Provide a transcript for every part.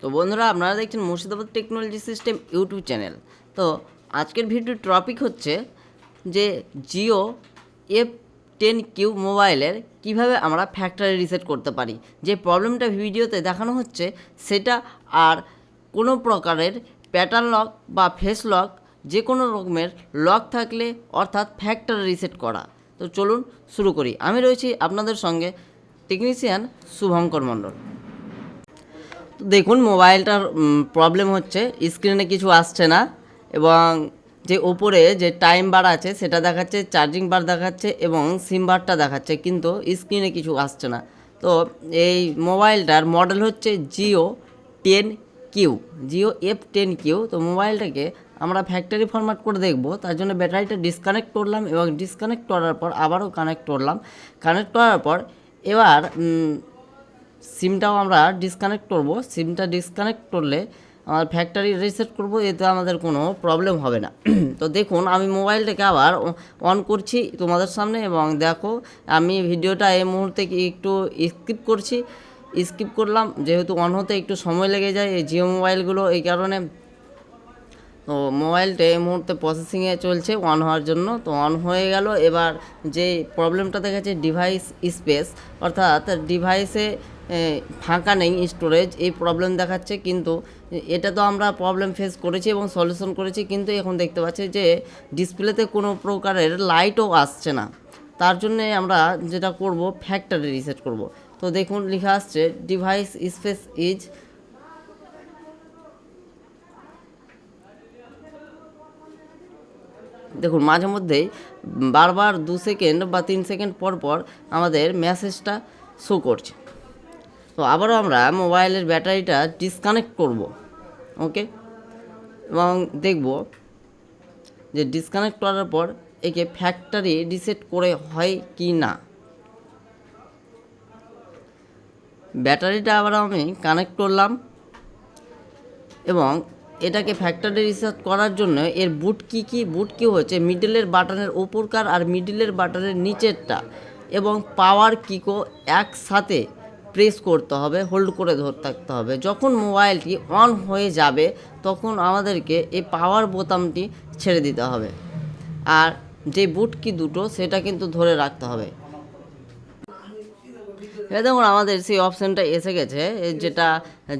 তো বন্ধুরা, আপনারা দেখছেন Murshidabad technology system YouTube channel. তো আজকের ভিডিওর টপিক হচ্ছে যে জিও f10q মোবাইলের কিভাবে আমরা ফ্যাক্টরি রিসেট করতে পারি। যে প্রবলেমটা ভিডিওতে দেখানো হচ্ছে সেটা আর কোনো প্রকারের প্যাটার্ন লক বা ফেস লক, যে কোনো রকমের লক থাকলে অর্থাৎ ফ্যাক্টরি রিসেট করা। তো চলুন শুরু করি। আমি রয়েছি আপনাদের সঙ্গে টেকনিশিয়ান শুভঙ্কর মণ্ডল। দেখুন, মোবাইলটার প্রবলেম হচ্ছে, স্ক্রিনে কিছু আসছে না এবং যে ওপরে যে টাইম বার আছে সেটা দেখাচ্ছে, চার্জিং বার দেখাচ্ছে এবং সিম বারটা দেখাচ্ছে, কিন্তু স্ক্রিনে কিছু আসছে না। তো এই মোবাইলটার মডেল হচ্ছে জিও f10q। তো মোবাইলটাকে আমরা ফ্যাক্টরি ফরম্যাট করে দেখব। তার জন্য ব্যাটারিটা ডিসকানেক্ট করলাম এবং ডিসকানেক্ট করার পর আবারও কানেক্ট করলাম। কানেক্ট করার পর এবার সিমটাও আমরা ডিসকানেক্ট করব। সিমটা ডিসকানেক্ট করলে আমার ফ্যাক্টরি রিসেট করব, এতে আমাদের কোনো প্রবলেম হবে না। তো দেখুন, আমি মোবাইলটাকে আবার অন করছি তোমাদের সামনে এবং দেখো, আমি ভিডিওটা এই মুহূর্তে একটু স্কিপ করছি। স্কিপ করলাম যেহেতু অন হতে একটু সময় লেগে যায় এই জিও মোবাইলগুলো, এই কারণে। তো মোবাইলটা এই মুহূর্তে প্রসেসিংয়ে চলছে অন হওয়ার জন্য। তো অন হয়ে গেল। এবার যে প্রবলেমটা দেখাচ্ছে ডিভাইস স্পেস, অর্থাৎ ডিভাইসে ফাঁকা নেই স্টোরেজ, এই প্রবলেম দেখাচ্ছে। কিন্তু এটা তো আমরা প্রবলেম ফেস করেছি এবং সলিউশন করেছি, কিন্তু এখন দেখতে পাচ্ছি যে ডিসপ্লেতে কোনো প্রকারের লাইটও আসছে না। তার জন্যে আমরা যেটা করব, ফ্যাক্টরি রিসেট করব। তো দেখুন, লেখা আসছে ডিভাইস স্পেস ইজ, দেখুন মাঝে মধ্যেই বারবার 2 সেকেন্ড বা 3 সেকেন্ড পর পর আমাদের মেসেজটা শো করছে। তো আবারও আমরা মোবাইলের ব্যাটারিটা ডিসকানেক্ট করব, ওকে, এবং দেখব যে ডিসকানেক্ট করার পর একে ফ্যাক্টরি রিসেট করে হয় কি না। ব্যাটারিটা আবার আমি কানেক্ট করলাম এবং এটাকে ফ্যাক্টরি রিসেট করার জন্য এর বুট কি হচ্ছে মিডলের বাটনের ওপরকার আর মিডলের বাটনের নিচেরটা, এবং পাওয়ার কিকও একসাথে প্রেস করতে হবে, হোল্ড করে ধরে থাকতে হবে। যখন মোবাইলটি অন হয়ে যাবে তখন আমাদেরকে এই পাওয়ার বোতামটি ছেড়ে দিতে হবে, আর যে বুট কি দুটো সেটা কিন্তু ধরে রাখতে হবে। এবার দেখুন, আমাদের সেই অপশানটা এসে গেছে, যেটা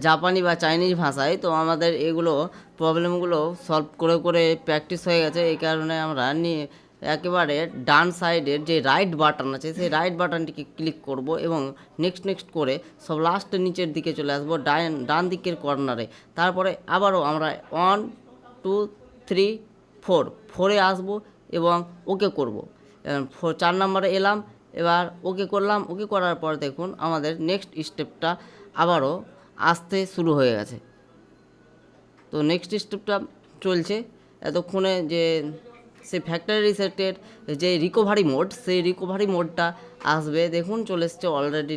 জাপানি বা চাইনিজ ভাষায়। তো আমাদের এগুলো প্রবলেমগুলো সলভ করে করে প্র্যাকটিস হয়ে গেছে, এই কারণে আমরা একেবারে ডান সাইডের যে রাইট বাটন আছে সেই রাইট বাটনটিকে ক্লিক করব এবং নেক্সট করে সব লাস্টের নিচের দিকে চলে আসবো, ডান দিকের কর্নারে। তারপরে আবারও আমরা 1 2 3 4 আসবো এবং ওকে করব। 4 নম্বরে এলাম, এবার ওকে করলাম। ওকে করার পর দেখুন আমাদের নেক্সট স্টেপটা আবারও আসতে শুরু হয়ে গেছে। তো নেক্সট স্টেপটা চলছে এতক্ষণে, যে সেই ফ্যাক্টরি রিসেটের যে রিকভারি মোড, সেই রিকভারি মোডটা আসবে। দেখুন চলে এসছে অলরেডি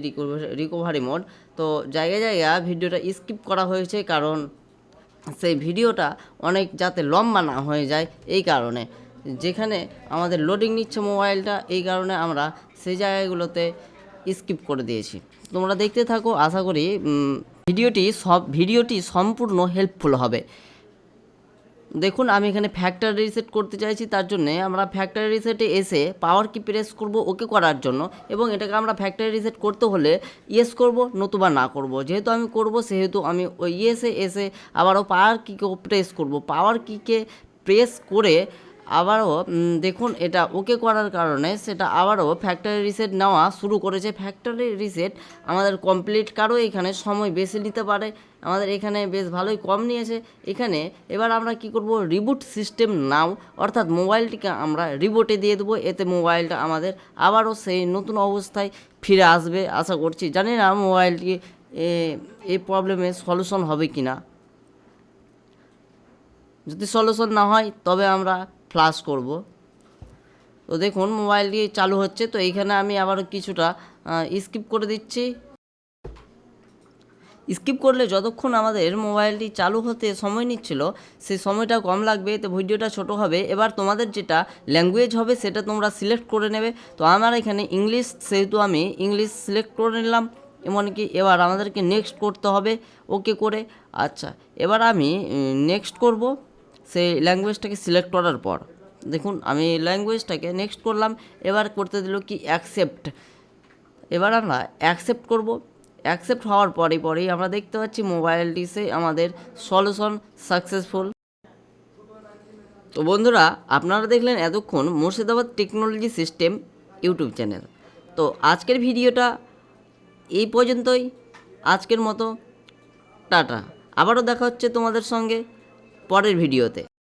রিকভারি মোড। তো জায়গায় ভিডিওটা স্কিপ করা হয়েছে, কারণ সেই ভিডিওটা অনেক যাতে লম্বা না হয়ে যায়, এই কারণে। যেখানে আমাদের লোডিং নিচ্ছে মোবাইলটা, এই কারণে আমরা সেই জায়গাগুলোতে স্কিপ করে দিয়েছি। তোমরা দেখতে থাকো, আশা করি ভিডিওটি সম্পূর্ণ হেল্পফুল হবে। দেখুন, আমি এখানে ফ্যাক্টরি রিসেট করতে চাইছি, তার জন্য আমরা ফ্যাক্টরি রিসেটে এসে পাওয়ার কি প্রেস করব ওকে করার জন্য, এবং এটাকে আমরা ফ্যাক্টরি রিসেট করতে হলে ইয়েস করব, নতুবা না করব। যেহেতু আমি করব সেহেতু আমি ওই ইয়েসে এসে আবারও পাওয়ার কিকে প্রেস করব। পাওয়ার কিকে প্রেস করে আবারও দেখুন এটা ওকে করার কারণে সেটা আবারও ফ্যাক্টরি রিসেট নেওয়া শুরু করেছে। ফ্যাক্টরি রিসেট আমাদের কমপ্লিট, কারো এখানে সময় বেশি নিতে পারে, আমাদের এখানে বেশ ভালোই কম নিয়েছে এখানে। এবার আমরা কি করব, রিবুট সিস্টেম নাও, অর্থাৎ মোবাইলটিকে আমরা রিবুটে দিয়ে দেবো। এতে মোবাইলটা আমাদের আবারও সেই নতুন অবস্থায় ফিরে আসবে আশা করছি। জানি না মোবাইলটি এই প্রবলেমের সলিউশন হবে কি না। যদি সলিউশন না হয় তবে আমরা ফ্লাশ করব। তো দেখুন মোবাইলটি চালু হচ্ছে। তো এইখানে আমি আবার কিছুটা স্কিপ করে দিচ্ছি। স্কিপ করলে যতক্ষণ আমাদের মোবাইলটি চালু হতে সময় নিচ্ছিল সেই সময়টা কম লাগবে, তো ভিডিওটা ছোট হবে। এবার তোমাদের যেটা ল্যাঙ্গুয়েজ হবে সেটা তোমরা সিলেক্ট করে নেবে। তো আমার এখানে ইংলিশ, সেহেতু আমি ইংলিশ সিলেক্ট করে নিলাম এমনকি এবার আমাদেরকে নেক্সট করতে হবে ওকে করে। আচ্ছা, এবার আমি নেক্সট করব সেই ল্যাঙ্গুয়েজটাকে সিলেক্ট করার পর। দেখুন আমি ল্যাঙ্গুয়েজটাকে নেক্সট করলাম, এবার করতে দিল কি অ্যাকসেপ্ট। এবার আমরা অ্যাকসেপ্ট করব। অ্যাকসেপ্ট হওয়ার পরেই আমরা দেখতে পাচ্ছি মোবাইলটিতে আমাদের সলিউশন সাকসেসফুল। তো বন্ধুরা, আপনারা দেখলেন এতক্ষণ Murshidabad technology system YouTube channel. তো আজকের ভিডিওটা এই পর্যন্তই। আজকের মতো টাটা। আবারও দেখা হচ্ছে তোমাদের সঙ্গে পরের ভিডিওতে।